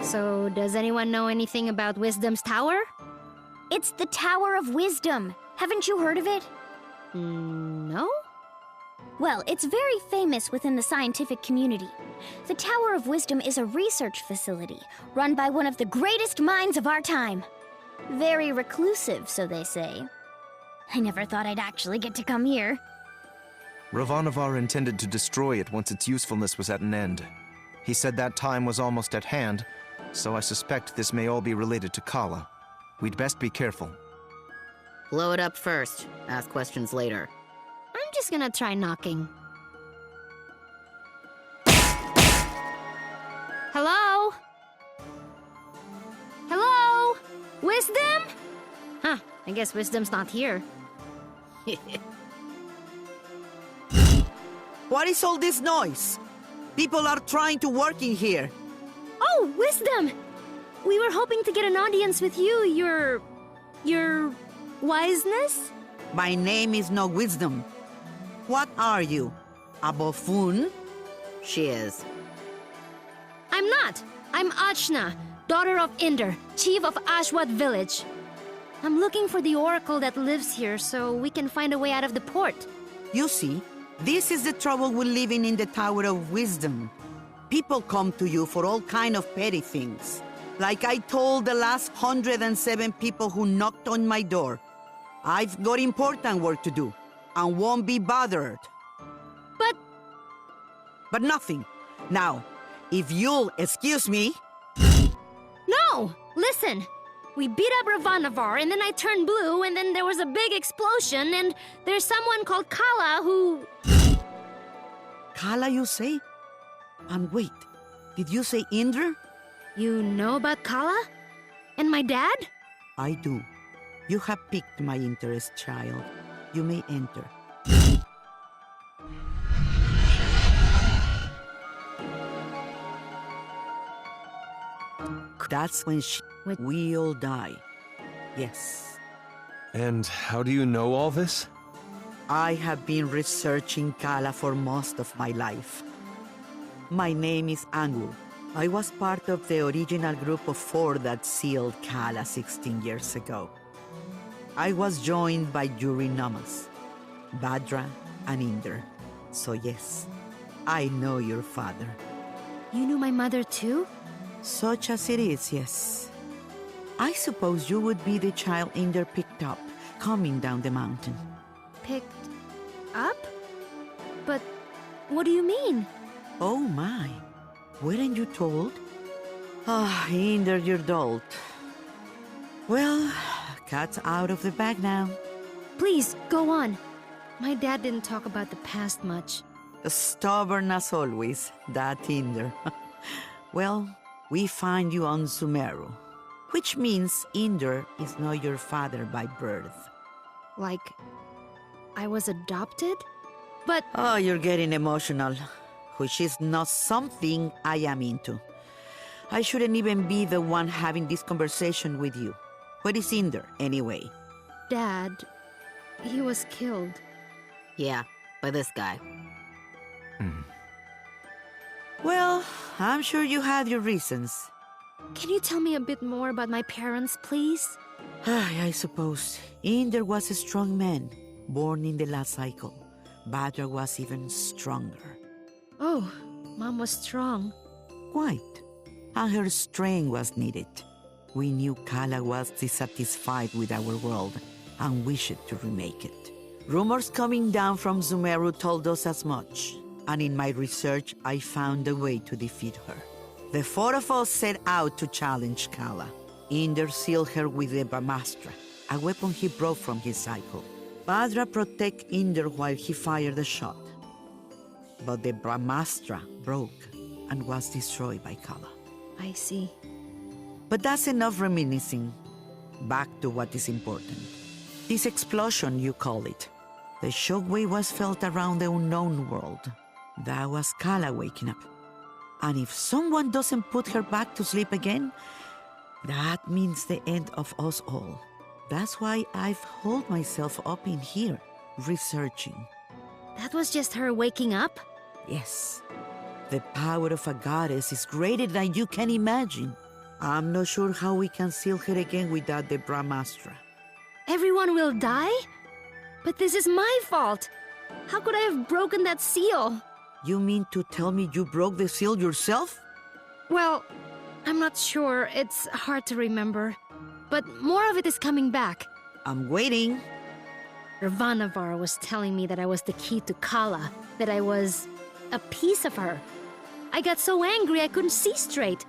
So, does anyone know anything about Wisdom's Tower? It's the Tower of Wisdom. Haven't you heard of it? No? Well, it's very famous within the scientific community. The Tower of Wisdom is a research facility run by one of the greatest minds of our time. Very reclusive, so they say. I never thought I'd actually get to come here. Ravanavar intended to destroy it once its usefulness was at an end. He said that time was almost at hand, so I suspect this may all be related to Kala. We'd best be careful. Blow it up first. Ask questions later. I'm just gonna try knocking. Hello? Hello? Wisdom? Huh, I guess Wisdom's not here. What is all this noise? People are trying to work in here. Oh, Wisdom! We were hoping to get an audience with you, your wiseness? My name is no Wisdom. What are you? A buffoon? She is. I'm not. I'm Ajna, daughter of Inder, chief of Ashwat village. I'm looking for the oracle that lives here so we can find a way out of the port. You see, this is the trouble with living in the Tower of Wisdom. People come to you for all kind of petty things. Like I told the last 107 people who knocked on my door. I've got important work to do, and won't be bothered. But nothing. Now, if you'll excuse me... No! Listen! We beat up Ravanavar, and then I turned blue, and then there was a big explosion, and there's someone called Kala who... Kala, you say? And wait, did you say Indra? You know about Kala? And my dad? I do. You have piqued my interest, child. You may enter. That's when we all die. Yes. And how do you know all this? I have been researching Kala for most of my life. My name is Angwu. I was part of the original group of 4 that sealed Kala 16 years ago. I was joined by Namas, Badra, and Inder. So yes, I know your father. You knew my mother too? Such as it is, yes. I suppose you would be the child Inder picked up, coming down the mountain. Picked up? But what do you mean? Oh my, weren't you told? Ah, Inder, your dolt. Well, cat's out of the bag now. Please, go on. My dad didn't talk about the past much. Stubborn as always, that Inder. Well, we find you on Sumeru, which means Inder is not your father by birth. Like, I was adopted? But... Oh, you're getting emotional, which is not something I am into. I shouldn't even be the one having this conversation with you. Where is Inder, anyway? Dad, he was killed. Yeah, by this guy. Well, I'm sure you had your reasons. Can you tell me a bit more about my parents, please? I suppose. Inder was a strong man, born in the last cycle. Badra was even stronger. Oh, Mom was strong. Quite. And her strength was needed. We knew Kala was dissatisfied with our world and wished to remake it. Rumors coming down from Sumeru told us as much. And in my research, I found a way to defeat her. The 4 of us set out to challenge Kala. Inder sealed her with the Brahmastra, a weapon he brought from his cycle. Badra protected Inder while he fired the shot. But the Brahmastra broke and was destroyed by Kala. I see. But that's enough reminiscing. Back to what is important. This explosion, you call it. The shockwave was felt around the unknown world. That was Kala waking up. And if someone doesn't put her back to sleep again, that means the end of us all. That's why I've holed myself up in here, researching. That was just her waking up? Yes. The power of a goddess is greater than you can imagine. I'm not sure how we can seal her again without the Brahmastra. Everyone will die? But this is my fault. How could I have broken that seal? You mean to tell me you broke the seal yourself? Well, I'm not sure. It's hard to remember. But more of it is coming back. I'm waiting. Ravanavar was telling me that I was the key to Kala, that I was a piece of her. I got so angry I couldn't see straight.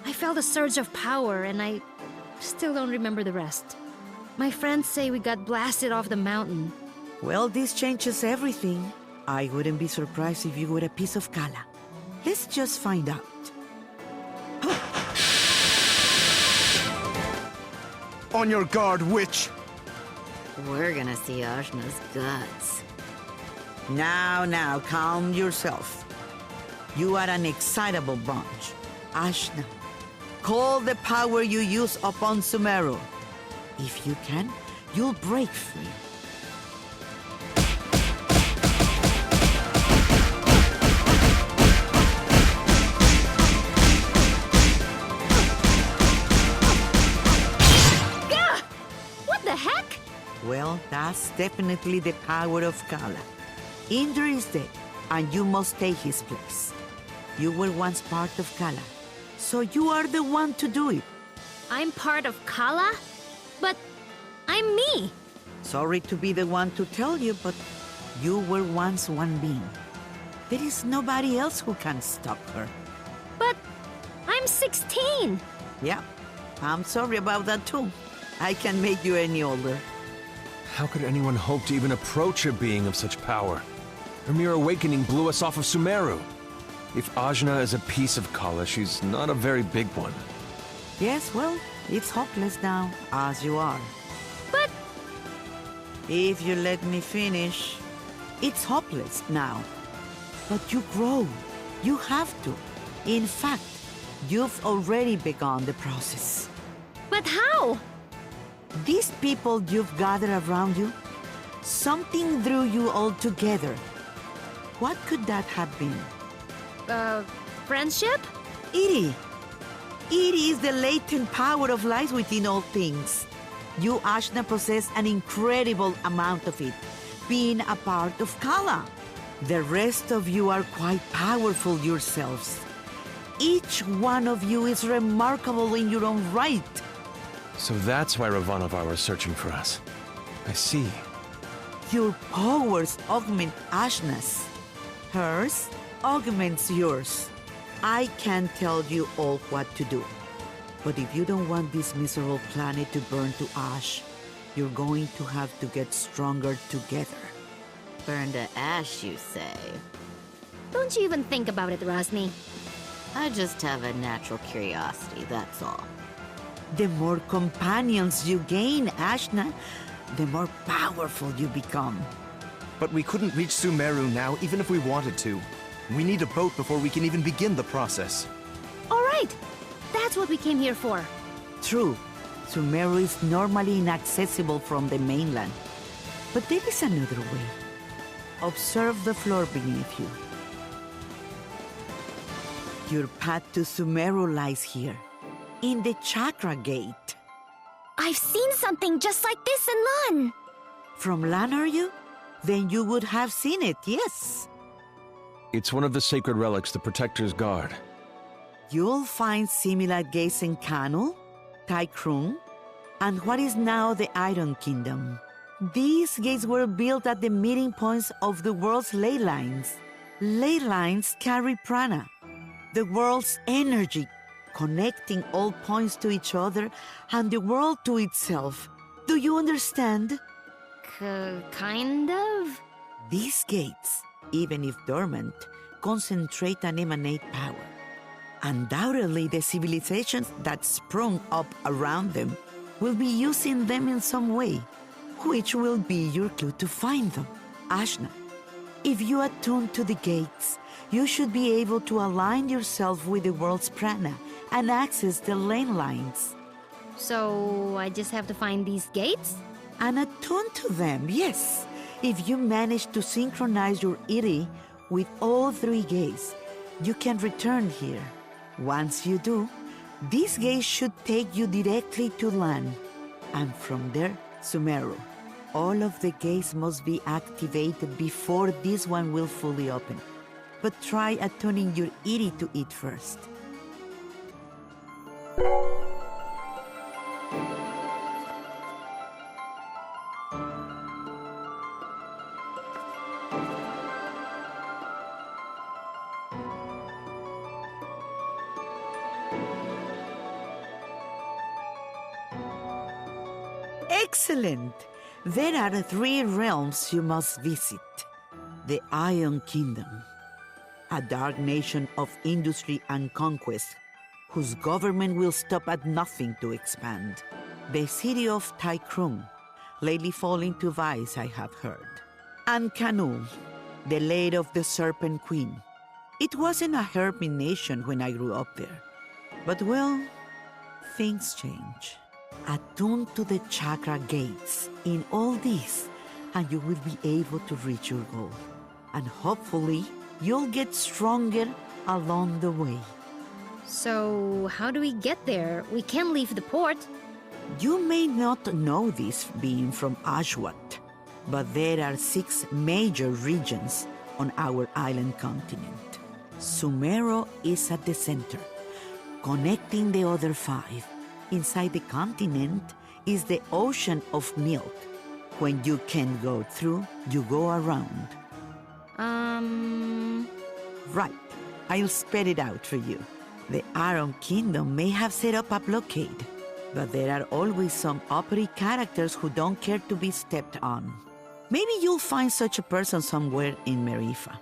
I felt a surge of power, and I still don't remember the rest. My friends say we got blasted off the mountain. Well, this changes everything. I wouldn't be surprised if you were a piece of Kala. Let's just find out. On your guard, witch! We're gonna see Ajna's guts. Now, calm yourself. You are an excitable bunch. Ajna, call the power you use upon Sumeru. If you can, you'll break free. Gah! What the heck? Well, that's definitely the power of Kala. Indra is dead, and you must take his place. You were once part of Kala, so you are the one to do it. I'm part of Kala? But I'm me. Sorry to be the one to tell you, but you were once one being. There is nobody else who can stop her. But I'm 16. Yeah, I'm sorry about that too. I can make you any older. How could anyone hope to even approach a being of such power? Her mere awakening blew us off of Sumeru. If Ajna is a piece of Kala, she's not a very big one. Yes, well, it's hopeless now, as you are. But If you let me finish, it's hopeless now. But you grow. You have to. In fact, you've already begun the process. but how? These people you've gathered around you, something drew you all together. What could that have been? Friendship? Iri. Iri is the latent power of life within all things. You, Ajna, possess an incredible amount of it, being a part of Kala. The rest of you are quite powerful yourselves. Each one of you is remarkable in your own right. So that's why Ravanavar was searching for us. I see. Your powers augment Ajna's. Hers augments yours. I can tell you all what to do. But if you don't want this miserable planet to burn to ash, you're going to have to get stronger together. Burn to ash, you say? Don't you even think about it, Rosny. I just have a natural curiosity, that's all. The more companions you gain, Ajna, the more powerful you become. But we couldn't reach Sumeru now, even if we wanted to. We need a boat before we can even begin the process. All right. That's what we came here for. True, Sumeru is normally inaccessible from the mainland. But there is another way. Observe the floor beneath you. Your path to Sumeru lies here, in the Chakra Gate. I've seen something just like this in Lan. From Lan, are you? Then you would have seen it, yes. It's one of the sacred relics the Protectors guard. You'll find similar gates in Kanu, Taikrung, and what is now the Iron Kingdom. These gates were built at the meeting points of the world's ley lines. Ley lines carry prana, the world's energy, connecting all points to each other and the world to itself. Do you understand? Kind of? These gates, even if dormant, concentrate and emanate power. Undoubtedly, the civilizations that sprung up around them will be using them in some way, which will be your clue to find them. Ajna, if you attune to the gates, you should be able to align yourself with the world's prana and access the lane lines. So I just have to find these gates? And attune to them, yes. If you manage to synchronize your Iri with all three gates, you can return here. Once you do, This gate should take you directly to land, and from there, Sumeru. All of the gates must be activated before this one will fully open. But try attuning your Iri to it first. Excellent! There are 3 realms you must visit. The Iron Kingdom, a dark nation of industry and conquest, whose government will stop at nothing to expand. The city of Taikrum, lately falling to vice, I have heard. And Kanu, the land of the Serpent Queen. It wasn't a hermit nation when I grew up there. But well, things change. Attune to the chakra gates in all this, and you will be able to reach your goal. And hopefully, you'll get stronger along the way. So, how do we get there? We can't leave the port. You may not know this being from Ashwat, but there are 6 major regions on our island continent. Sumero is at the center, connecting the other 5. Inside the continent is the ocean of milk. When you can't go through, you go around. Right. I'll spell it out for you. The Iron Kingdom may have set up a blockade, but there are always some uppity characters who don't care to be stepped on. Maybe you'll find such a person somewhere in Marifa.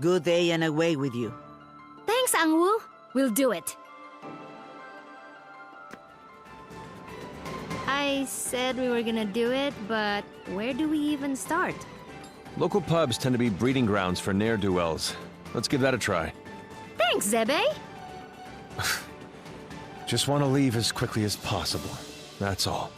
Good day and away with you. Thanks, Angwu. We'll do it. I said we were gonna do it, but where do we even start? Local pubs tend to be breeding grounds for ne'er-do-wells. Let's give that a try. Thanks, Zebe. Just want to leave as quickly as possible. That's all.